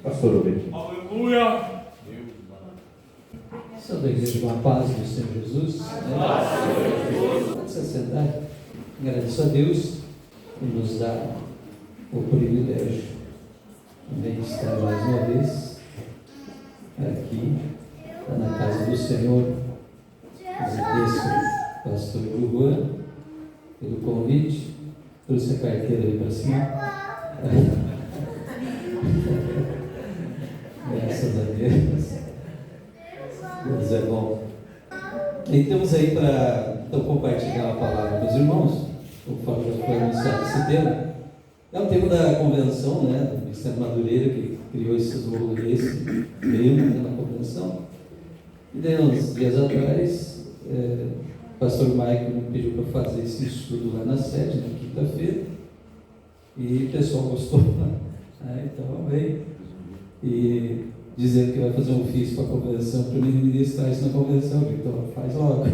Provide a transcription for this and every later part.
Pastor Obed. Aleluia! Santo Igreja, com a paz do Senhor Jesus. Pode se sentar. Agradeço a Deus por nos dar o privilégio também de estar mais uma vez aqui na casa do Senhor. Agradeço ao pastor Juan pelo convite. Trouxe a carteira ali para cima. Graças a Deus. Deus é bom. E estamos aí para compartilhar a palavra com os irmãos. Conforme já foi anunciado esse tema. É um tema da convenção, né? Do Ministério Madureira, que criou esses veio na convenção. E daí, uns dias atrás, o pastor Michael me pediu para fazer esse estudo lá na sede, na quinta-feira. E o pessoal gostou. Então, veio. E dizendo que vai fazer um ofício para a convenção, para mim ministrar isso na convenção. Então, faz logo.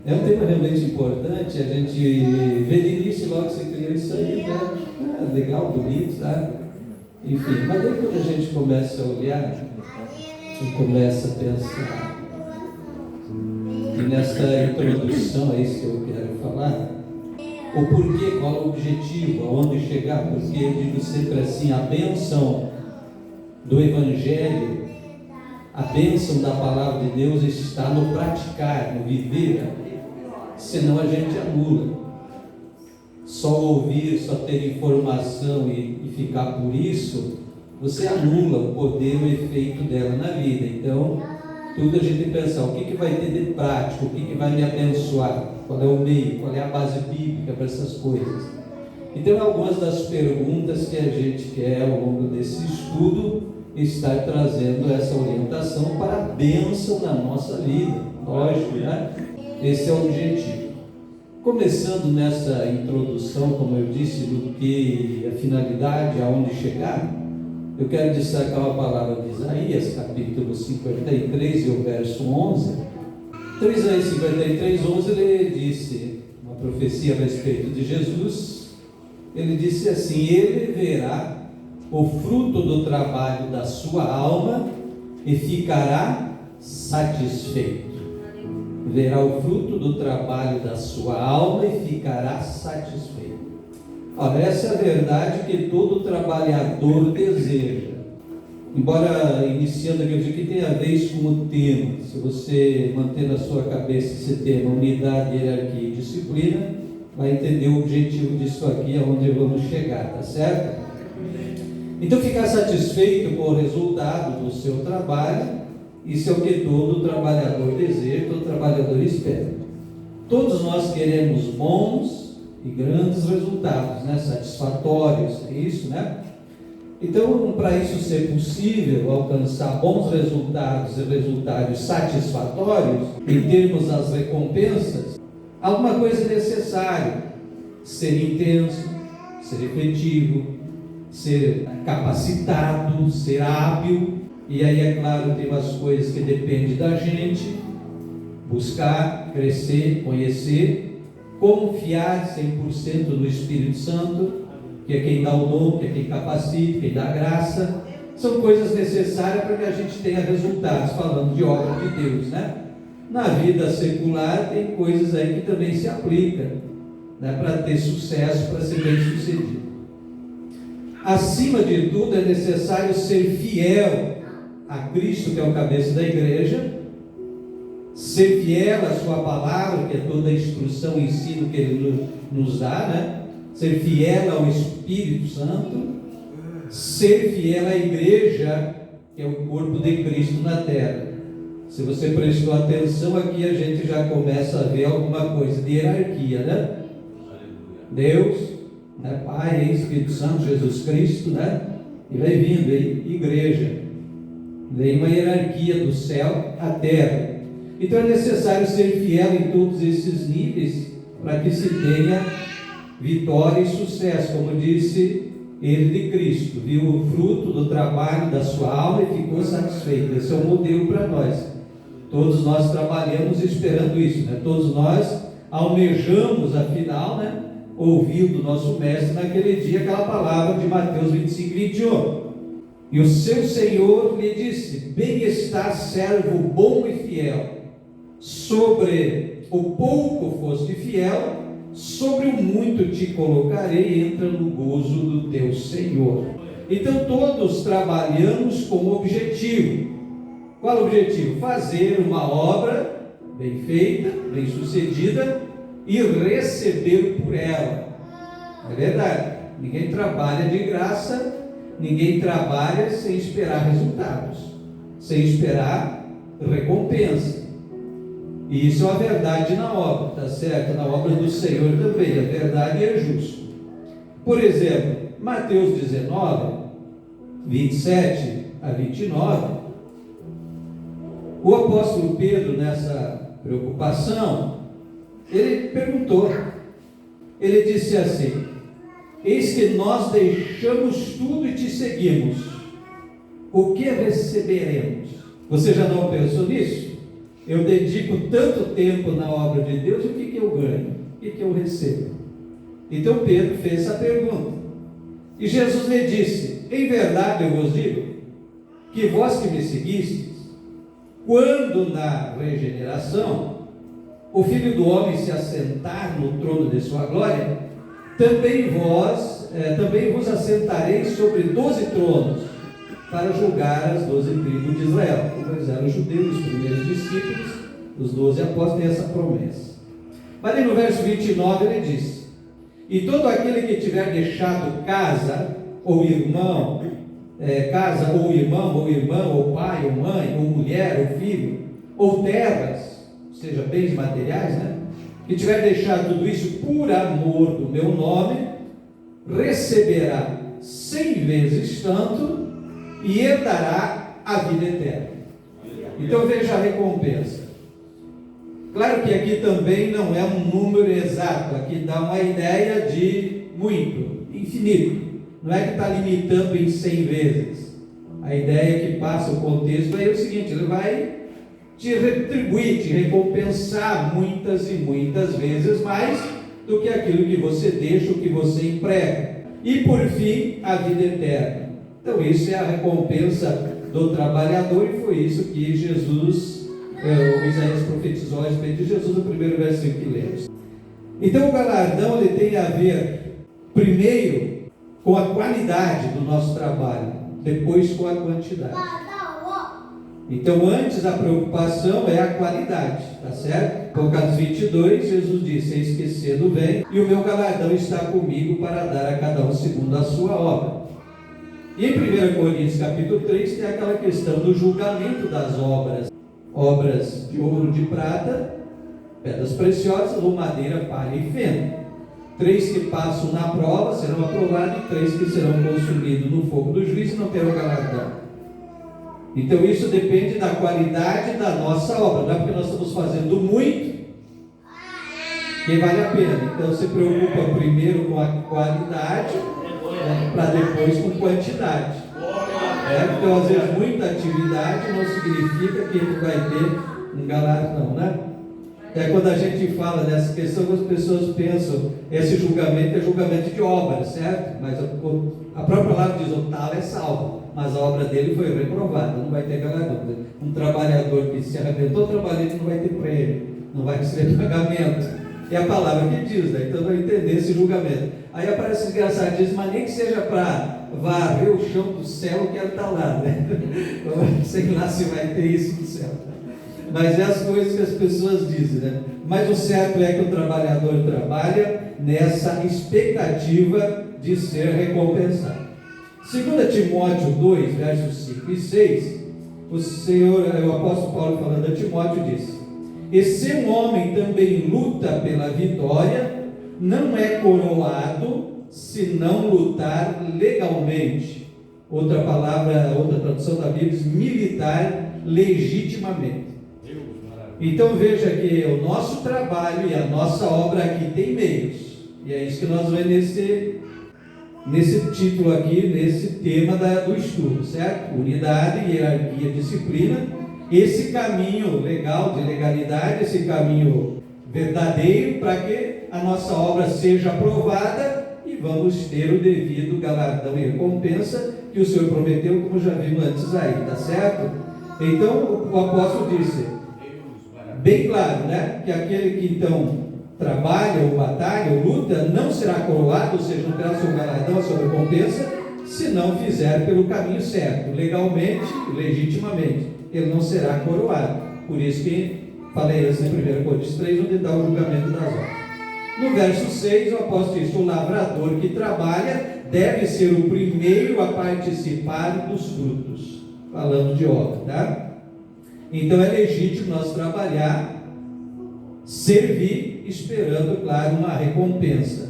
É um tema realmente importante, a gente vê de início logo que você criou isso aí, né? Legal, bonito, sabe? Enfim, mas daí quando a gente começa a olhar e começa a pensar, e nessa introdução é isso que eu quero falar, o porquê, qual é o objetivo, aonde chegar, porque eu digo sempre assim, a bênção do Evangelho, a bênção da palavra de Deus está no praticar, no viver, senão a gente anula. Só ouvir, só ter informação e ficar por isso, você anula o poder, o efeito dela na vida. Então, tudo a gente pensar, o que vai ter de prático, o que vai me abençoar, qual é o meio, qual é a base bíblica para essas coisas. Então, algumas das perguntas que a gente quer ao longo desse estudo estar trazendo essa orientação para a bênção na nossa vida, lógico, né? Esse é o objetivo. Começando nessa introdução, como eu disse, do que a finalidade, aonde chegar, eu quero destacar uma palavra de Isaías, capítulo 53 e o verso 11. Então, Isaías 53, 11, ele disse uma profecia a respeito de Jesus. Ele disse assim: ele verá o fruto do trabalho da sua alma e ficará satisfeito. Verá o fruto do trabalho da sua alma e ficará satisfeito. Olha, essa é a verdade que todo trabalhador deseja. Embora iniciando aqui, eu digo que tem a ver com o tema. Se você manter na sua cabeça esse tema, unidade, hierarquia e disciplina, vai entender o objetivo disso aqui, aonde vamos chegar, tá certo? Então, ficar satisfeito com o resultado do seu trabalho, isso é o que todo trabalhador deseja, todo trabalhador espera. Todos nós queremos bons e grandes resultados, né? Satisfatórios, é isso, né? Então, para isso ser possível, alcançar bons resultados e resultados satisfatórios, em termos das recompensas, alguma coisa é necessário: ser intenso, ser efetivo, ser capacitado, ser hábil. E aí, é claro, tem umas coisas que dependem da gente: buscar, crescer, conhecer, confiar 100% no Espírito Santo, que é quem dá o dom, que é quem capacita, quem dá graça. São coisas necessárias para que a gente tenha resultados, falando de obra de Deus, né? Na vida secular tem coisas aí que também se aplicam, né, para ter sucesso, para ser bem sucedido. Acima de tudo, é necessário ser fiel a Cristo, que é o cabeça da igreja, ser fiel à sua palavra, que é toda a instrução e ensino que Ele nos dá, né? Ser fiel ao Espírito Santo, ser fiel à igreja, que é o corpo de Cristo na terra. Se você prestou atenção aqui, a gente já começa a ver alguma coisa de hierarquia, né? Deus, né? Pai, Espírito Santo, Jesus Cristo, né? E vai vindo aí, igreja. Vem uma hierarquia do céu à terra. Então é necessário ser fiel em todos esses níveis para que se tenha vitória e sucesso. Como disse ele de Cristo, viu o fruto do trabalho da sua alma e ficou satisfeito. Esse é o modelo para nós. Todos nós trabalhamos esperando isso, né? Todos nós almejamos, afinal, né, ouvir do nosso mestre naquele dia aquela palavra de Mateus 25, 21. E o seu senhor lhe disse: bem está, servo bom e fiel, sobre o pouco foste fiel, sobre o muito te colocarei, entra no gozo do teu senhor. Então todos trabalhamos com o objetivo. Qual o objetivo? Fazer uma obra bem feita, bem sucedida e receber por ela. É verdade, ninguém trabalha de graça, ninguém trabalha sem esperar resultados, sem esperar recompensa. E isso é a verdade na obra, tá certo? Na obra do Senhor também, a verdade é justo. Por exemplo, Mateus 19, 27 a 29, o apóstolo Pedro, nessa preocupação, ele perguntou, ele disse assim: eis que nós deixamos tudo e te seguimos, o que receberemos? Você já não pensou nisso? Eu dedico tanto tempo na obra de Deus, o que eu ganho? O que eu recebo? Então Pedro fez essa pergunta, e Jesus lhe disse: em verdade eu vos digo, que vós que me seguistes, quando na regeneração o Filho do Homem se assentar no trono de sua glória, também vos assentareis sobre 12 tronos, para julgar as 12 tribos de Israel. Como eles eram judeus, os primeiros discípulos, os 12 apóstolos, têm essa promessa. Mas aí no verso 29 ele diz: e todo aquele que tiver deixado casa, ou irmão, ou irmã, ou pai, ou mãe, ou mulher, ou filho, ou terras, ou seja, bens materiais, né? Que tiver deixado tudo isso por amor do meu nome, receberá 100 vezes tanto e herdará a vida eterna. Então veja a recompensa. Claro que aqui também não é um número exato, aqui dá uma ideia de muito, infinito. Não é que está limitando em 100 vezes. A ideia que passa o contexto é o seguinte: ele vai te retribuir, te recompensar muitas e muitas vezes mais do que aquilo que você deixa, o que você emprega. E por fim, a vida eterna. Então isso é a recompensa do trabalhador, e foi isso que Jesus, o Isaías profetizou a respeito de Jesus no primeiro versículo que lemos. Então o galardão ele tem a ver primeiro com a qualidade do nosso trabalho, depois com a quantidade. Então antes a preocupação é a qualidade, tá certo? Apocalipse 22, Jesus disse: eis que cedo vem, e o meu galardão está comigo para dar a cada um segundo a sua obra. E em 1 Coríntios capítulo 3 tem aquela questão do julgamento das obras. Obras de ouro, de prata, pedras preciosas, ou madeira, palha e feno. 3 que passam na prova serão aprovados, e 3 que serão consumidos no fogo do juízo e não terão galardão. Então isso depende da qualidade da nossa obra. Não é porque nós estamos fazendo muito que vale a pena. Então se preocupa primeiro com a qualidade, para depois com quantidade. Então às vezes muita atividade não significa que ele vai ter um galardão, né? Quando a gente fala dessa questão, as pessoas pensam, esse julgamento é julgamento de obra, certo? Mas a própria palavra diz: o tal é salvo, mas a obra dele foi reprovada, não vai ter galardão. Um trabalhador que se arrebentou trabalhando não vai ter prêmio, não vai receber pagamento. É a palavra que diz, né? Então vai entender esse julgamento. Aí aparece engraçado, diz: mas nem que seja para varrer o chão do céu, eu quero estar lá, né? Sei lá se vai ter isso no céu. Mas é as coisas que as pessoas dizem, né? Mas o certo é que o trabalhador trabalha nessa expectativa de ser recompensado. 2 Timóteo 2, versos 5 e 6, o apóstolo Paulo, falando a Timóteo, diz: e se um homem também luta pela vitória, não é coroado se não lutar legalmente. Outra palavra, outra tradução da Bíblia diz: militar legitimamente. Então veja que o nosso trabalho e a nossa obra aqui tem meios, e é isso que nós vemos nesse título aqui, nesse tema do estudo, certo? Unidade, hierarquia, disciplina. Esse caminho legal, de legalidade, esse caminho verdadeiro, para que a nossa obra seja aprovada e vamos ter o devido galardão e recompensa que o Senhor prometeu, como já vimos antes aí, tá certo? Então o apóstolo disse, bem claro, né? Que aquele que então trabalha ou batalha ou luta não será coroado, ou seja, não terá seu galardão, a sua recompensa, se não fizer pelo caminho certo, legalmente, legitimamente, ele não será coroado. Por isso que falei assim em 1 Coríntios 3, onde dá o julgamento das obras. No verso 6, o apóstolo diz: o lavrador que trabalha deve ser o primeiro a participar dos frutos. Falando de obra, tá? Então é legítimo nós trabalhar, servir, esperando, claro, uma recompensa.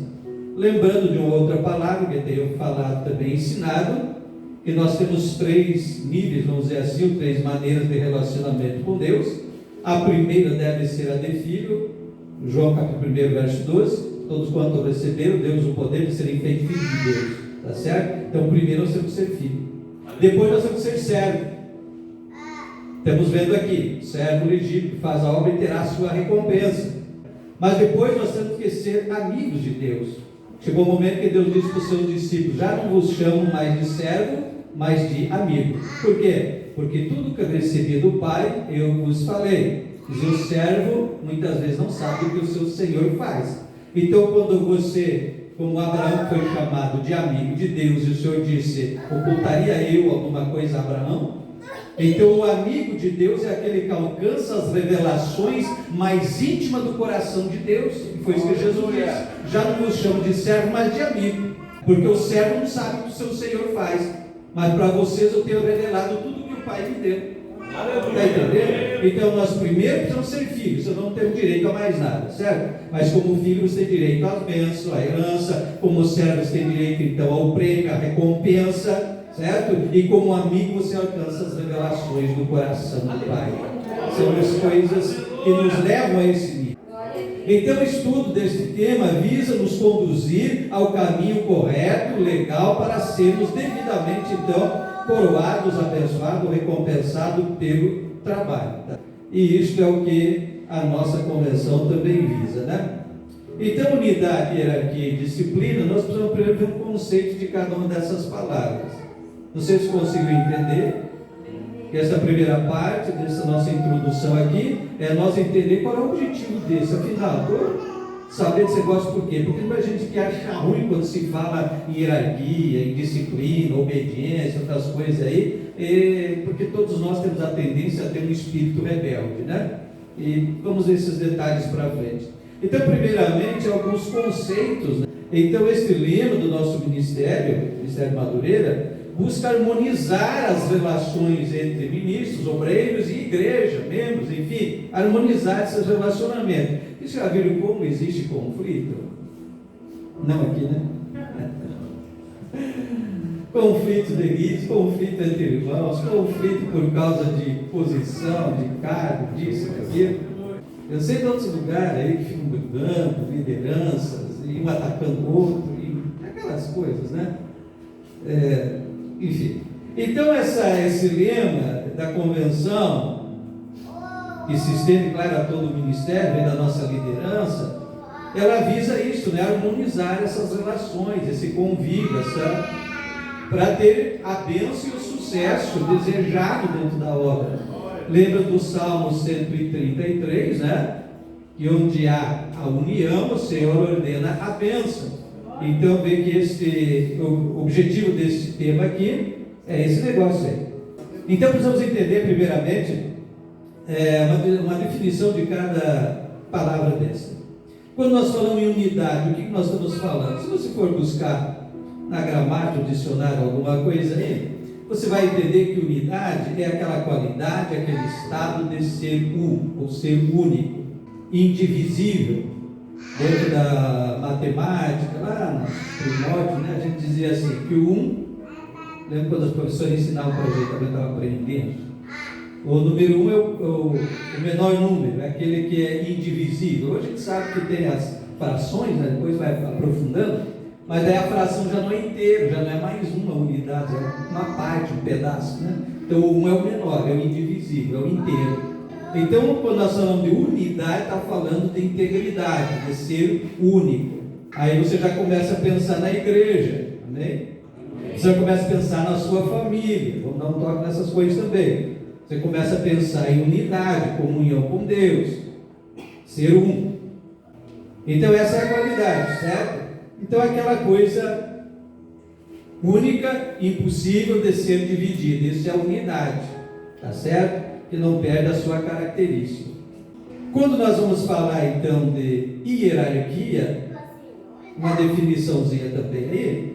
Lembrando de uma outra palavra que eu tenho falado também, ensinado, que nós temos 3 níveis, vamos dizer assim, 3 maneiras de relacionamento com Deus. A primeira deve ser a de filho, João capítulo 1, verso 12, todos quanto receberam, Deus o poder de serem feitos filhos de Deus, tá certo? Então primeiro nós temos que ser filho, depois nós temos que ser servo. Estamos vendo aqui, servo legítimo, que faz a obra e terá a sua recompensa. Mas depois nós temos que ser amigos de Deus. Chegou o momento que Deus disse para os seus discípulos: já não vos chamo mais de servo, mas de amigo. Por quê? Porque tudo que eu recebi do Pai, eu vos falei. E o servo muitas vezes não sabe o que o seu Senhor faz. Então quando você, como Abraão foi chamado de amigo de Deus, e o Senhor disse: ocultaria eu alguma coisa a Abraão? Então o amigo de Deus é aquele que alcança as revelações mais íntimas do coração de Deus. E foi isso que Jesus disse: já não vos chamo de servo, mas de amigo, porque o servo não sabe o que o seu Senhor faz, mas para vocês eu tenho revelado tudo que o Pai me deu. Está entendendo? Então nós primeiro precisamos ser filhos, senão não temos direito a mais nada, certo? Mas como filhos têm direito às bênçãos, à herança, como servos têm direito então ao prêmio, à recompensa, certo? E como amigo você alcança as revelações do coração do Pai. São as coisas que nos levam a esse nível. Então o estudo deste tema visa nos conduzir ao caminho correto, legal, para sermos devidamente então coroados, abençoados, recompensados pelo trabalho. Tá? E isto é o que a nossa convenção também visa, né? Então, unidade, hierarquia e disciplina, nós precisamos primeiro ver um conceito de cada uma dessas palavras. Não sei se conseguiu entender que essa primeira parte dessa nossa introdução aqui é nós entender qual é o objetivo desse. Afinal, saber desse negócio por quê? Porque a gente que acha ruim quando se fala em hierarquia, em disciplina, obediência, outras coisas aí, porque todos nós temos a tendência a ter um espírito rebelde, né? E vamos ver esses detalhes para frente. Então, primeiramente, alguns conceitos, né? Então, este lema do nosso Ministério Madureira, busca harmonizar as relações entre ministros, obreiros e igreja, membros, enfim, harmonizar esses relacionamentos. Vocês já viram como existe conflito? Não aqui, né? Conflito de guias, conflito entre irmãos, conflito por causa de posição, de cargo, disso, daquilo. Eu sei de outros lugares aí que ficam brigando, lideranças, e um atacando o outro, e aquelas coisas, né? Enfim. Então esse lema da convenção, que se estende, claro, a todo o ministério, da nossa liderança, ela visa isso, né? Harmonizar essas relações, esse convívio, para ter a bênção e o sucesso desejado dentro da obra. Lembra do Salmo 133, né? Que onde há a união, o Senhor ordena a bênção. Então vê que o objetivo desse tema aqui é esse negócio aí. Então precisamos entender primeiramente uma definição de cada palavra dessa. Quando nós falamos em unidade, o que nós estamos falando? Se você for buscar na gramática, no dicionário, alguma coisa aí, você vai entender que unidade é aquela qualidade, aquele estado de ser ou ser único, indivisível. Dentro da matemática, lá no primórdio, né, a gente dizia assim, que o lembra quando os professores ensinavam para a gente, eu estava aprendendo, o número 1 é o menor número, é aquele que é indivisível. Hoje a gente sabe que tem as frações, né, depois vai aprofundando, mas daí a fração já não é inteiro, já não é mais uma unidade, é uma parte, um pedaço, né? Então o 1 é o menor, é o indivisível, é o inteiro. Então, quando nós falamos de unidade, está falando de integridade, de ser único. Aí você já começa a pensar na igreja, amém? Você começa a pensar na sua família. Vamos dar um toque nessas coisas também. Você começa a pensar em unidade, comunhão com Deus, ser um. Então essa é a qualidade, certo? Então aquela coisa única, impossível de ser dividida. Isso é a unidade, tá certo? Que não perde a sua característica. Quando nós vamos falar então de hierarquia, uma definiçãozinha também aí,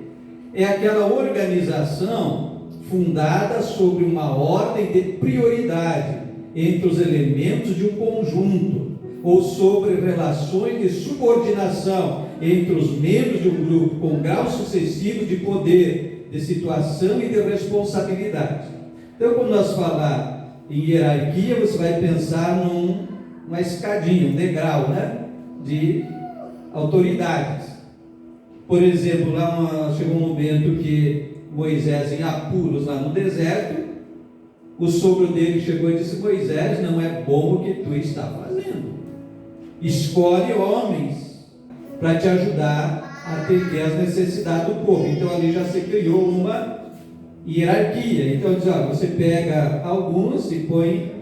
é aquela organização fundada sobre uma ordem de prioridade entre os elementos de um conjunto, ou sobre relações de subordinação entre os membros de um grupo com graus sucessivos de poder, de situação e de responsabilidade. Então, quando nós falar em hierarquia, você vai pensar numa escadinha, um degrau, né, de autoridades. Por exemplo, lá chegou um momento que Moisés, em apuros lá no deserto, o sogro dele chegou e disse: Moisés, não é bom o que tu está fazendo. Escolhe homens para te ajudar a atender as necessidades do povo. Então ali já se criou uma hierarquia. Então diz: você pega alguns e põe,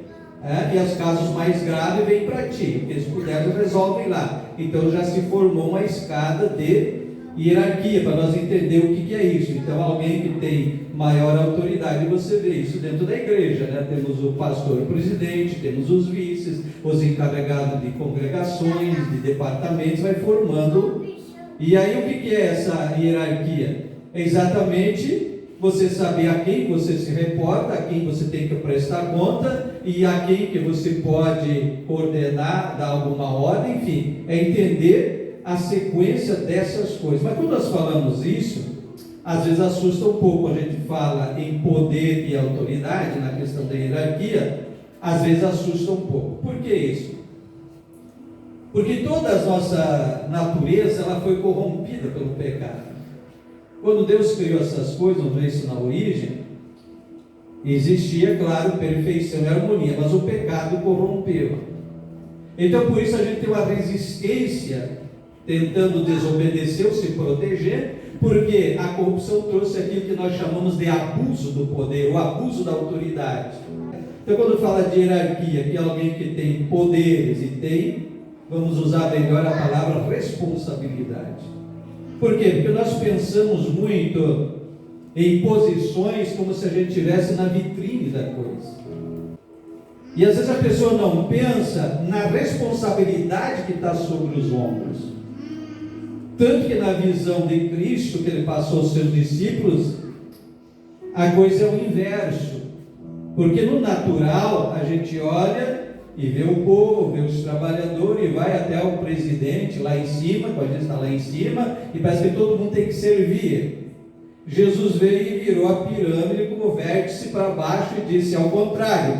e os casos mais graves vêm para ti, porque eles puderem resolvem lá. Então já se formou uma escada de hierarquia, para nós entender o que é isso. Então alguém que tem maior autoridade, você vê isso dentro da igreja, né? Temos o pastor, o presidente, temos os vices, os encarregados de congregações, de departamentos, vai formando. E aí o que é essa hierarquia? É exatamente você saber a quem você se reporta, a quem você tem que prestar conta e a quem que você pode coordenar, dar alguma ordem, enfim, é entender a sequência dessas coisas. Mas quando nós falamos isso, às vezes assusta um pouco. A gente fala em poder e autoridade na questão da hierarquia, às vezes assusta um pouco. Por que isso? Porque toda a nossa natureza ela foi corrompida pelo pecado. Quando Deus criou essas coisas, vamos ver isso na origem, existia, claro, perfeição e harmonia, mas o pecado corrompeu. Então por isso a gente tem uma resistência tentando desobedecer ou se proteger, porque a corrupção trouxe aquilo que nós chamamos de abuso do poder, o abuso da autoridade. Então quando fala de hierarquia, que é alguém que tem poderes e tem, vamos usar melhor a palavra responsabilidade. Por quê? Porque nós pensamos muito em posições como se a gente estivesse na vitrine da coisa. E às vezes a pessoa não pensa na responsabilidade que está sobre os ombros. Tanto que na visão de Cristo que ele passou aos seus discípulos, a coisa é o inverso. Porque no natural a gente olha e vê o povo, vê os trabalhadores, e vai até o presidente lá em cima, quando a gente está lá em cima, e parece que todo mundo tem que servir. Jesus veio e virou a pirâmide como vértice para baixo e disse: ao contrário,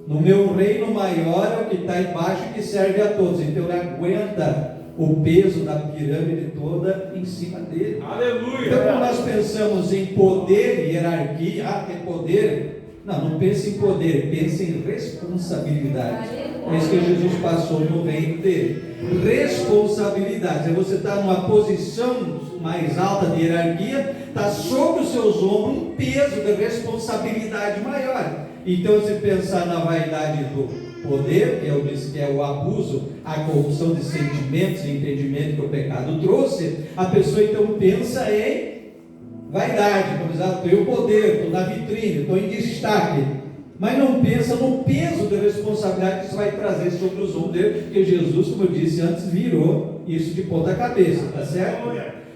no meu reino maior é o que está embaixo e que serve a todos. Então ele aguenta o peso da pirâmide toda em cima dele. Aleluia! Então quando nós pensamos em poder e hierarquia, tem poder, não pense em poder, pense em responsabilidade. É isso que Jesus passou no reino dele. Responsabilidade, é você estar numa posição mais alta de hierarquia, está sobre os seus ombros um peso de responsabilidade maior. Então se pensar na vaidade do poder, que eu disse que é o abuso, a corrupção de sentimentos e entendimento que o pecado trouxe, a pessoa então pensa em vaidade, como diz, tenho poder, estou na vitrine, estou em destaque, mas não pensa no peso da responsabilidade que isso vai trazer sobre os ombros dele, porque Jesus, como eu disse antes, virou isso de ponta cabeça, tá certo?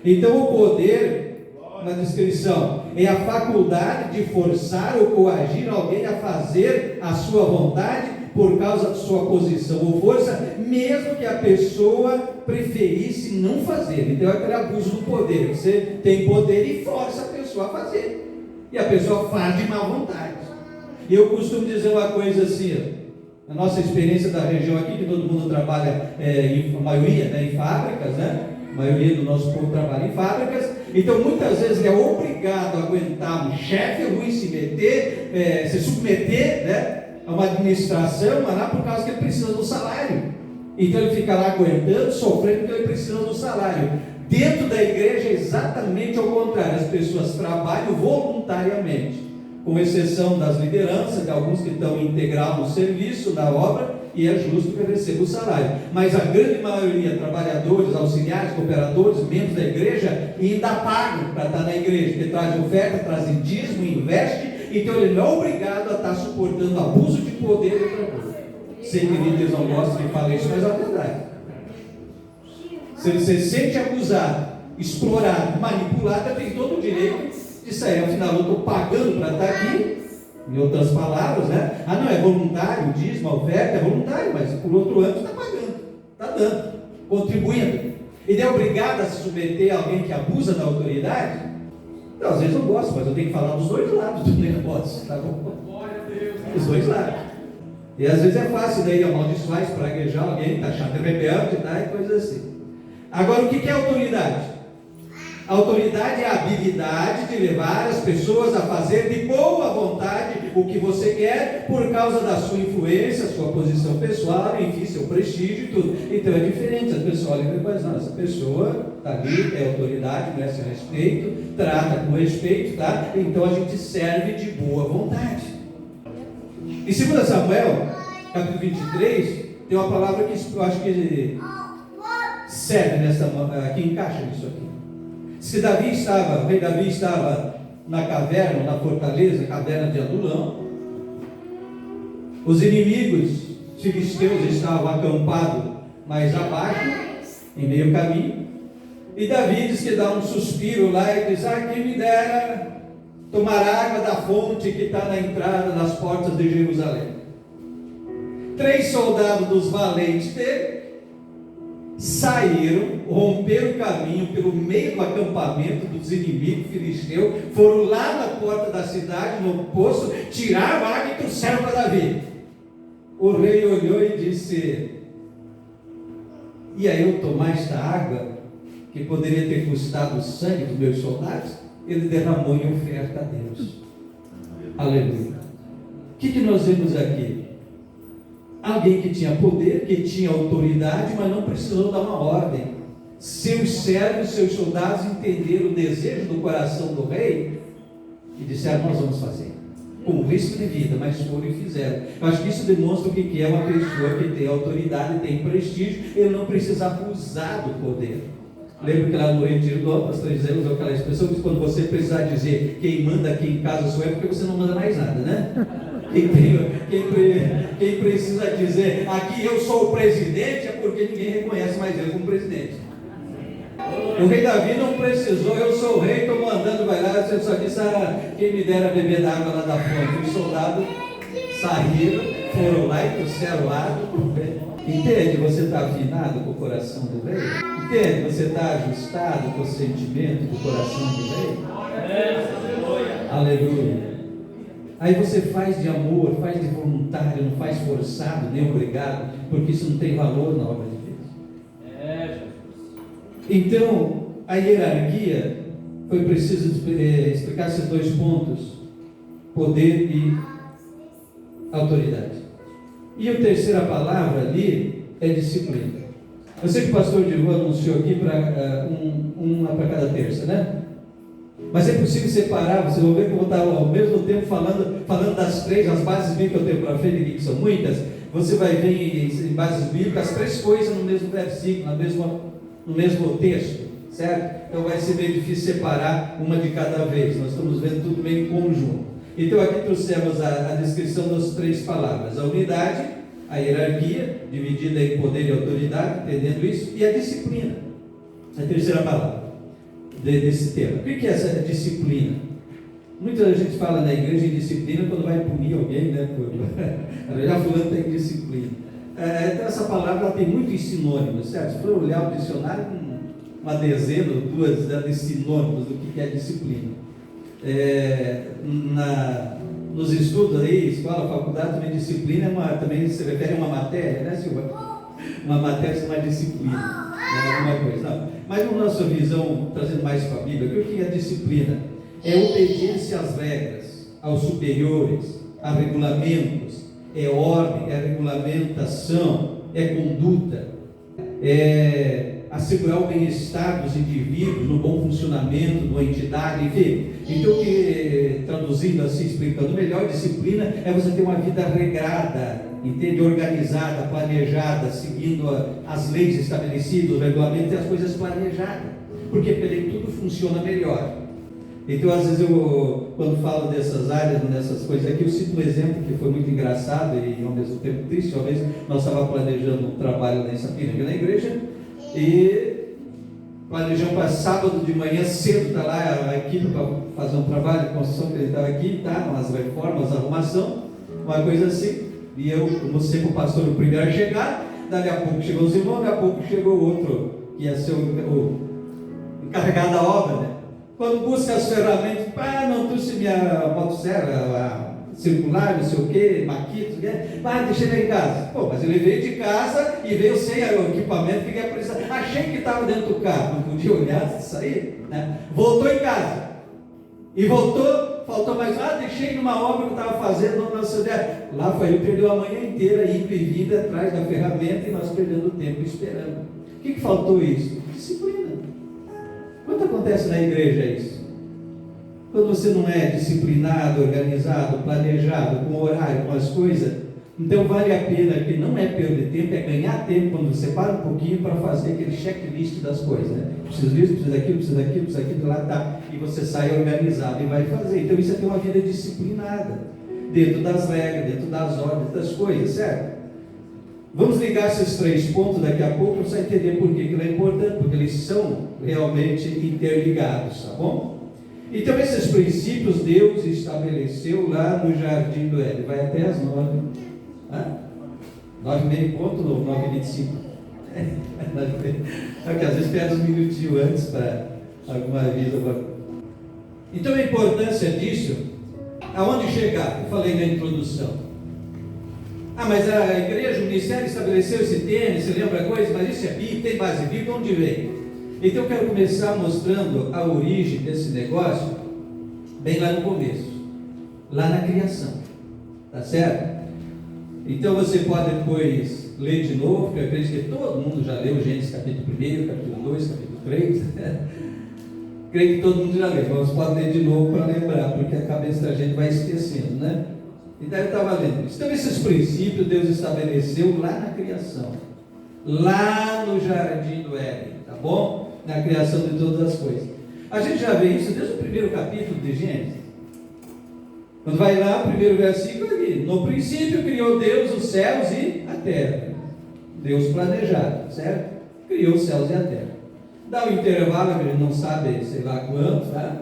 Então o poder, na descrição, é a faculdade de forçar ou coagir alguém a fazer a sua vontade por causa da sua posição ou força, mesmo que a pessoa preferisse não fazer. Então é aquele abuso do poder. Você tem poder e força a pessoa a fazer, e a pessoa faz de má vontade. E eu costumo dizer uma coisa assim, a nossa experiência da região aqui, que todo mundo trabalha, a maioria, em fábricas, né? A maioria do nosso povo trabalha em fábricas. Então muitas vezes ele é obrigado a aguentar um chefe ruim, se submeter, né, a uma administração, mas lá por causa que ele precisa do salário. Então ele fica lá aguentando, sofrendo, porque ele precisa do salário. Dentro da igreja é exatamente ao contrário, as pessoas trabalham voluntariamente, com exceção das lideranças, de alguns que estão integral no serviço, na obra, e é justo que receba o salário. Mas a grande maioria, trabalhadores, auxiliares, cooperadores, membros da igreja, ainda pagam para estar na igreja, porque traz oferta, traz dízimo, investe, então ele não é obrigado a estar suportando abuso de poder e outra coisa. Sei que líderes não gostam de falar isso, mas é a verdade. Se você se sente abusado, explorado, manipulado, tem todo o direito de sair. Afinal, eu estou pagando para estar aqui. Em outras palavras, né? Ah, não, é voluntário, o dízimo, a oferta é voluntário, mas por outro ano está pagando, está dando, contribuindo. Ele é obrigado a se submeter a alguém que abusa da autoridade? Não, às vezes eu gosto, mas eu tenho que falar dos dois lados do negócio, tá bom? Os dois lados. E às vezes é fácil daí amaldiçoar, espraguejar alguém, taxar de rebelde, tá? E coisas assim. Agora, o que é autoridade? A autoridade é a habilidade de levar as pessoas a fazer de boa vontade o que você quer, por causa da sua influência, sua posição pessoal, enfim, seu prestígio e tudo. Então é diferente, as pessoas olham e pensam, essa pessoa está ali, é autoridade, merece respeito, trata com respeito, tá? Então a gente serve de boa vontade. Em 2 Samuel, capítulo 23, tem uma palavra que eu acho que serve que encaixa nisso aqui. Se o rei Davi estava na caverna, na fortaleza, caverna de Adulão, os inimigos filisteus estavam acampados mais abaixo, em meio caminho, e Davi diz que dá um suspiro lá e diz, quem me dera tomar água da fonte que está na entrada das portas de Jerusalém. 3 soldados dos valentes dele saíram, romperam o caminho pelo meio do acampamento dos inimigos filisteus, foram lá na porta da cidade, no poço, tiraram a água e trouxeram para Davi. O rei olhou e disse, e aí eu tomar esta água, que poderia ter custado o sangue dos meus soldados, ele derramou em oferta a Deus. Aleluia. O que nós vemos aqui? Alguém que tinha poder, que tinha autoridade, mas não precisou dar uma ordem. Seus servos, seus soldados entenderam o desejo do coração do rei e disseram, nós vamos fazer, com risco de vida, mas foram e fizeram. Eu acho que isso demonstra o que é uma pessoa que tem autoridade, tem prestígio, ele não precisa abusar do poder. Lembra que lá no Retiro do pastor José usou aquela expressão que quando você precisar dizer quem manda aqui em casa sou eu, porque você não manda mais nada, né? Quem precisa dizer aqui eu sou o presidente é porque ninguém reconhece mais ele como presidente. O rei Davi não precisou, eu sou o rei, estou mandando, vai lá, você só disse, quem me dera beber da água lá da fonte. Os soldados saíram, foram lá e trouxeram água. Entende? Você está afinado com o coração do rei? Entende? Você está ajustado com o sentimento do coração do rei? Aleluia. Aí você faz de amor, faz de voluntário, não faz forçado, nem obrigado, porque isso não tem valor na obra de Deus. Então, a hierarquia, foi preciso explicar esses 2 pontos, poder e autoridade. E a terceira palavra ali é disciplina. Eu sei que o pastor Diego anunciou aqui para uma para cada terça, né? Mas é possível separar, vocês vão ver que eu vou estar ao mesmo tempo falando das 3, as bases bíblicas que eu tenho para frente, que são muitas. Você vai ver em bases bíblicas as 3 coisas no mesmo versículo, no mesmo texto, certo? Então vai ser meio difícil separar uma de cada vez, nós estamos vendo tudo meio em conjunto. Então aqui trouxemos a descrição das 3 palavras, a unidade, a hierarquia, dividida em poder e autoridade, entendendo isso, e a disciplina, a terceira palavra desse tema. O que é essa disciplina? Muita gente fala na igreja em disciplina quando vai punir alguém, né? Já fulano tem disciplina. Então essa palavra ela tem muitos sinônimos, certo? Se for olhar o dicionário, uma dezena ou 2 de sinônimos do que é disciplina. Nos estudos aí, escola, faculdade, também disciplina também se refere a uma matéria, né, Silva? Uma matéria se chama disciplina. Alguma coisa. Não. Mas na nossa visão, trazendo mais para a Bíblia, o que é disciplina? É obediência às regras, aos superiores, a regulamentos, é ordem, é regulamentação, é conduta, é assegurar o bem-estar dos indivíduos, no bom funcionamento de uma entidade, enfim. Então, traduzindo assim, explicando melhor, disciplina é você ter uma vida regrada, entende? Organizada, planejada, seguindo as leis estabelecidas, o regulamento e as coisas planejadas. Por quê? Porque daí tudo funciona melhor. Então, às vezes, quando falo dessas áreas, dessas coisas aqui, eu cito um exemplo que foi muito engraçado e ao mesmo tempo triste. Uma vez nós estávamos planejando um trabalho lá em Sapiranga, na igreja, e planejamos para sábado de manhã cedo, está lá a equipe para fazer um trabalho de construção, que ele estava aqui, tá? Umas reformas, arrumação, uma coisa assim. E eu, como sempre, o pastor o primeiro a chegar, dali a pouco chegou os irmãos, dali a pouco chegou o outro, que ia ser o encarregado da obra, né? Quando busca as ferramentas, não trouxe minha motosserra, circular, não sei o que, maquito, deixa ele em casa. Pô, mas ele veio de casa e veio sem o equipamento que ia precisar. Achei que estava dentro do carro, não podia olhar e sair, né? Voltou em casa. E voltou, faltou mais, deixei numa obra que eu estava fazendo, lá foi, ele perdeu a manhã inteira, indo e vindo atrás da ferramenta e nós perdendo tempo esperando. O que faltou isso? Disciplina. Quanto acontece na igreja isso? Quando você não é disciplinado, organizado, planejado, com horário, com as coisas, então vale a pena, que não é perder tempo, é ganhar tempo quando você para um pouquinho para fazer aquele checklist das coisas, né? Preciso disso, preciso daquilo, preciso daquilo, preciso daquilo, lá tá, e você sai organizado e vai fazer. Então isso é ter uma vida disciplinada, dentro das regras, dentro das ordens, das coisas, certo? Vamos ligar esses 3 pontos daqui a pouco para você entender por que ele é importante, porque eles são realmente interligados, tá bom? Então esses princípios Deus estabeleceu lá no Jardim do Éden, vai até as 9, 9h30 ponto, 9h25, porque às vezes perde uns minutinhos antes para alguma aviso. Então a importância disso, aonde chegar? Eu falei na introdução. Mas a igreja, o ministério estabeleceu esse tema, você lembra coisa? Mas isso é bíblico, tem base bíblica, onde vem? Então eu quero começar mostrando a origem desse negócio, bem lá no começo, lá na criação, tá certo? Então você pode depois ler de novo, porque eu acredito que todo mundo já leu Gênesis capítulo 1, capítulo 2, capítulo 3, creio que todo mundo já leu, mas pode ler de novo para lembrar, porque a cabeça da gente vai esquecendo, né? Então eu estava lendo isso. Então esses princípios Deus estabeleceu lá na criação, lá no Jardim do Éden, tá bom? Na criação de todas as coisas. A gente já vê isso desde o primeiro capítulo de Gênesis. Quando vai lá, o primeiro versículo ali, no princípio criou Deus os céus e a terra. Deus planejado, certo? Criou os céus e a terra. Dá um intervalo, a gente não sabe, sei lá quanto, tá?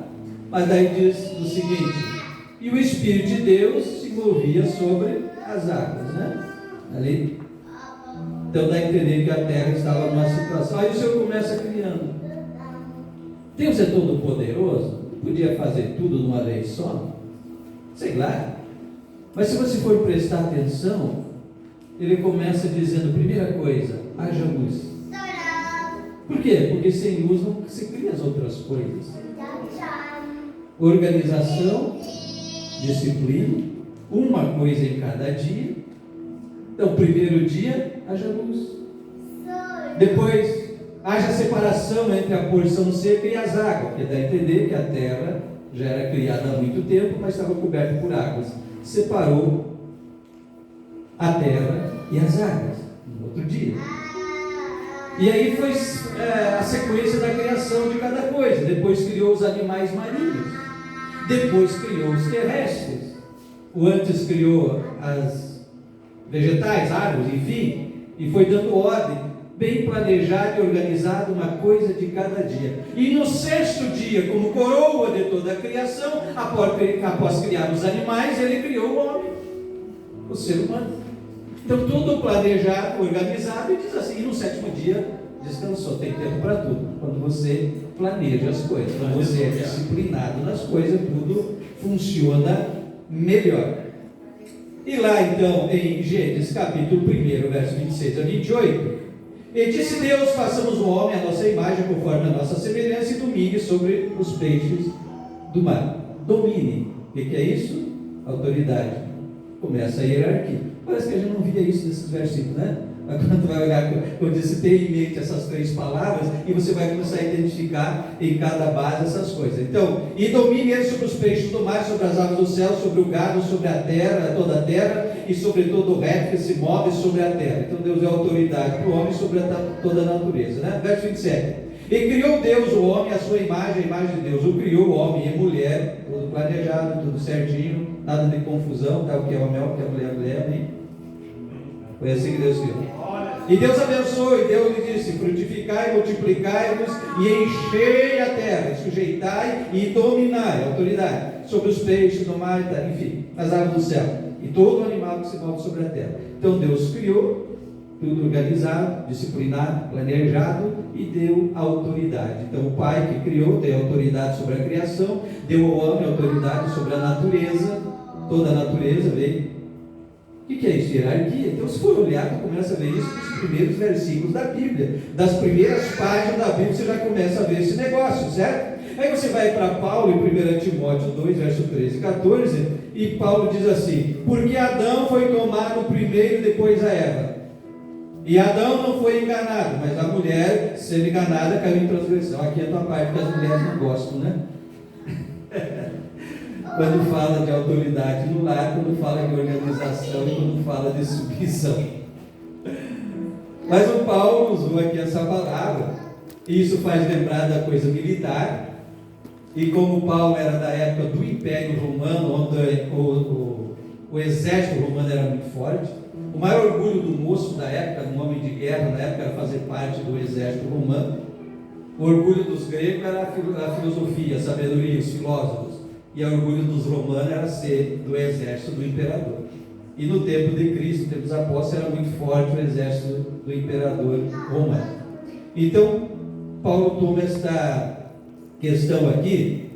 Mas daí diz o seguinte: e o Espírito de Deus se movia sobre as águas, né? Ali. Então dá a entender que a terra estava numa situação. Aí o Senhor começa criando. Deus é todo poderoso, podia fazer tudo numa vez só, sei lá. Mas se você for prestar atenção, ele começa dizendo, primeira coisa, haja luz. Por quê? Porque sem luz não se cria as outras coisas. Organização, disciplina, uma coisa em cada dia. Então, primeiro dia, haja luz. Depois, haja separação entre a porção seca e as águas, porque dá a entender que a terra já era criada há muito tempo, mas estava coberta por águas. Separou a terra e as águas no outro dia. E aí foi a sequência da criação de cada coisa. Depois criou os animais marinhos. Depois criou os terrestres. O antes criou as vegetais, árvores, enfim, e foi dando ordem, bem planejado e organizado, uma coisa de cada dia. E no sexto dia, como coroa de toda a criação, após criar os animais, ele criou o homem, o ser humano. Então tudo planejado, organizado, e diz assim, e no sétimo dia descansou. Tem tempo para tudo. Quando você planeja as coisas, quando você é disciplinado nas coisas, tudo funciona melhor. E lá então em Gênesis capítulo 1, verso 26 a 28, e disse Deus, façamos o homem à nossa imagem, conforme a nossa semelhança, e domine sobre os peixes do mar. Domine. O que é isso? Autoridade. Começa a hierarquia. Parece que a gente não via isso nesses versículos, né? Quando tu vai olhar, quando você tem em mente essas 3 palavras, e você vai começar a identificar em cada base essas coisas. Então, e domine ele sobre os peixes do mar, sobre as aves do céu, sobre o gado, sobre a terra, toda a terra, e sobre todo o réptil que se move sobre a terra. Então Deus é autoridade para o homem sobre toda a natureza, né? Verso 27. E criou Deus o homem, a sua imagem, a imagem de Deus o criou, o homem e mulher, tudo planejado, tudo certinho, nada de confusão, tá? O que é homem, o que é mulher, né? Foi assim que Deus criou. E Deus abençoou, e Deus lhe disse: frutificai, multiplicai-vos e enchei a terra, e sujeitai e dominai, autoridade, sobre os peixes do mar, enfim, as aves do céu, e todo animal que se move sobre a terra. Então Deus criou, tudo organizado, disciplinado, planejado, e deu autoridade. Então o Pai que criou tem autoridade sobre a criação, deu ao homem autoridade sobre a natureza, toda a natureza veio. O que é isso? Hierarquia. Então, se for olhar, tu começa a ver isso nos primeiros versículos da Bíblia. Das primeiras páginas da Bíblia, você já começa a ver esse negócio, certo? Aí você vai para Paulo, em 1 Timóteo 2, verso 13 e 14, e Paulo diz assim: porque Adão foi tomado primeiro, depois a Eva. E Adão não foi enganado, mas a mulher, sendo enganada, caiu em transgressão. Aqui é a tua parte que as mulheres não gostam, né? Quando fala de autoridade no lar, quando fala de organização e quando fala de submissão. Mas o Paulo usou aqui essa palavra, e isso faz lembrar da coisa militar. E como Paulo era da época do Império Romano, onde o exército romano era muito forte, o maior orgulho do moço da época, um homem de guerra na época, era fazer parte do exército romano. O orgulho dos gregos era a filosofia, a sabedoria, os filósofos. E o orgulho dos romanos era ser do exército do imperador. E no tempo de Cristo, no tempo dos apóstolos, era muito forte o exército do imperador romano. Então, Paulo toma esta questão aqui,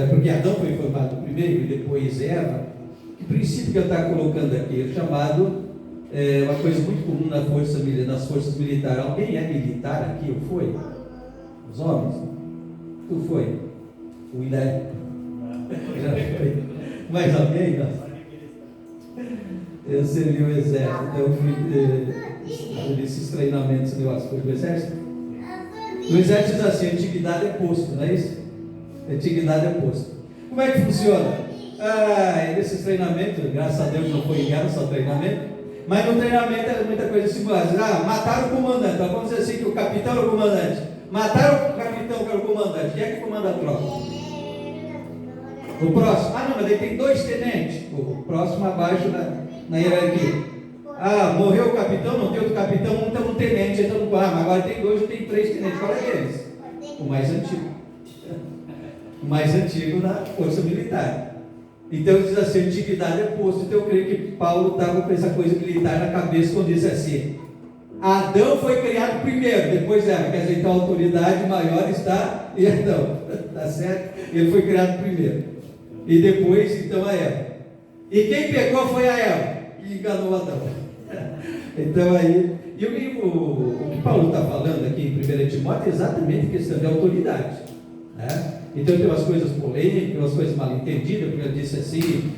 porque Adão foi formado primeiro e depois Eva. Que princípio que ele está colocando aqui? É chamado, uma coisa muito comum nas forças militares. Alguém é militar aqui? Ou foi? Os homens? Tu foi? O Ilé? Já foi. Mais alguém? Não? Eu servi o exército, então eu fui nesses treinamentos de foi do exército. O exército diz assim: antiguidade é posto, não é isso? Antiguidade é posto. Como é que funciona? Nesses treinamentos, graças a Deus não foi em guerra, só treinamento. Mas no treinamento era muita coisa simulada. Mataram o comandante. Então vamos dizer assim que o capitão era o comandante. Mataram o capitão que era o comandante. Quem é que comanda a tropa? O próximo. Não, mas ele tem 2 tenentes. O próximo abaixo na hierarquia. Morreu o capitão, não tem outro capitão, então um tenente. Então, mas agora tem 2 ou tem 3 tenentes. Qual é deles? O mais antigo. O mais antigo na força militar. Então diz assim: antiguidade é posto. Então eu creio que Paulo estava com essa coisa militar na cabeça quando diz assim: Adão foi criado primeiro, depois Eva. Quer dizer, então a autoridade maior está em Adão. Está certo? Ele foi criado primeiro. E depois então a Eva. E quem pegou foi a Eva, que enganou Adão. Então aí, o que Paulo está falando aqui em 1 Timóteo é exatamente questão de autoridade, né? Então tem umas coisas polêmicas, umas coisas mal entendidas, porque ele disse assim: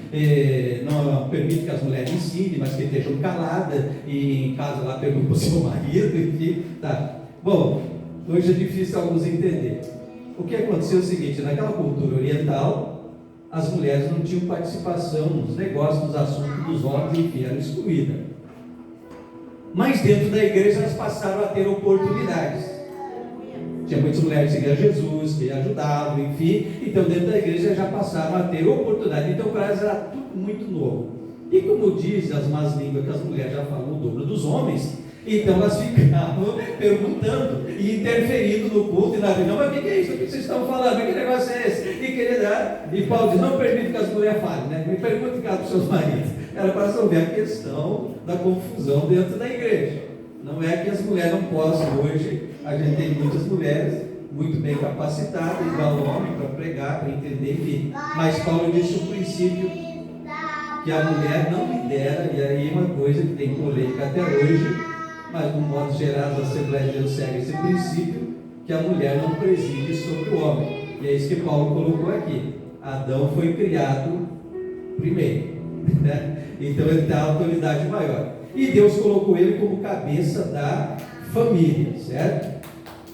não permite que as mulheres ensinem, mas que estejam caladas, e em casa lá pergunta para o seu marido, enfim, tá. Bom, hoje é difícil alguns entender. O que aconteceu é o seguinte: naquela cultura oriental, as mulheres não tinham participação nos negócios, nos assuntos dos homens, enfim, eram excluídas. Mas dentro da igreja elas passaram a ter oportunidades. Tinha muitas mulheres que seguiam Jesus, que ajudavam, enfim. Então dentro da igreja já passaram a ter oportunidade. Então para elas era tudo muito novo. E como dizem as más línguas, que as mulheres já falam o dobro dos homens, então elas ficavam perguntando e interferindo no culto e na vida. Não, mas o que é isso? O que vocês estão falando? Que negócio é esse? E Paulo diz: não permite que as mulheres falem, né? Me pergunte cá para os seus maridos. Era para resolver a questão da confusão dentro da igreja. Não é que as mulheres não possam hoje. A gente tem muitas mulheres muito bem capacitadas, igual ao homem, para pregar, para entender, enfim. Mas Paulo disse o princípio que a mulher não lidera, e aí é uma coisa que tem polêmica até hoje, mas, de um modo geral, as Assembleias de Deus seguem esse princípio, que a mulher não preside sobre o homem. E é isso que Paulo colocou aqui. Adão foi criado primeiro. né? Então ele tem a autoridade maior. E Deus colocou ele como cabeça da família, certo?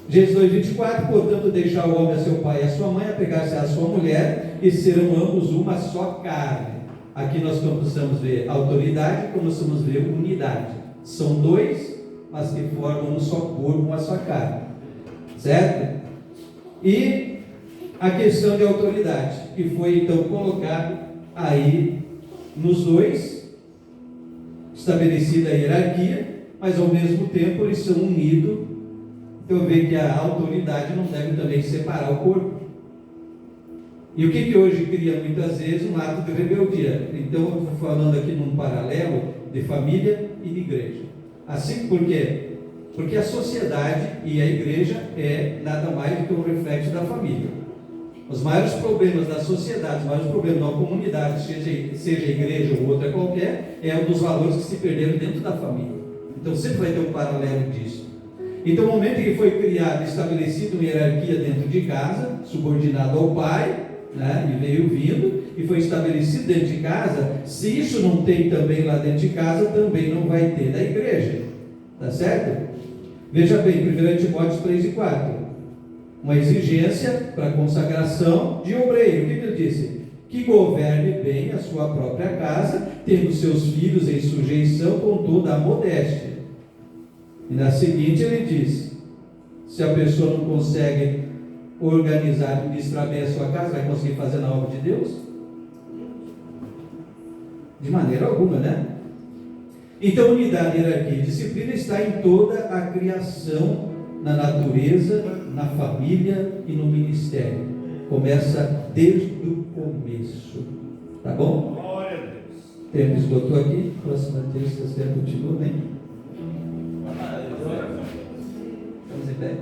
Gênesis 2:24, portanto, deixar o homem a seu pai e a sua mãe, apegar-se à sua mulher, e serão ambos uma só carne. Aqui nós precisamos ver autoridade, como nós vamos ver unidade. São dois, mas que formam um só corpo, uma só carne, certo? E a questão de autoridade, que foi então colocado aí nos dois, estabelecida a hierarquia, mas ao mesmo tempo eles são unidos. Então vê que a autoridade não deve também separar o corpo. E o que hoje cria muitas vezes um ato de rebeldia. Então eu estou falando aqui num paralelo de família e de igreja. Assim, por quê? Porque a sociedade e a igreja é nada mais do que um reflexo da família. Os maiores problemas da sociedade, os maiores problemas da comunidade, seja igreja ou outra qualquer, é um dos valores que se perderam dentro da família. Então sempre vai ter um paralelo disso. Então, no momento em que foi criado, estabelecido uma hierarquia dentro de casa, subordinado ao pai, né, e veio vindo, e foi estabelecido dentro de casa, se isso não tem também lá dentro de casa, também não vai ter na igreja, tá certo? Veja bem, 1 Timóteo 3:4, uma exigência para a consagração de obreiro. O que ele disse? Que governe bem a sua própria casa, tendo seus filhos em sujeição com toda a modéstia. E na seguinte ele diz: se a pessoa não consegue organizar e administrar bem a sua casa, vai conseguir fazer na obra de Deus? De maneira alguma, né? Então, unidade, hierarquia e disciplina está em toda a criação, na natureza, na família e no ministério. Começa desde o começo. Tá bom? Glória a Deus. Tempo esgotou aqui. Próxima terça-feira continua, né? Vamos em pé.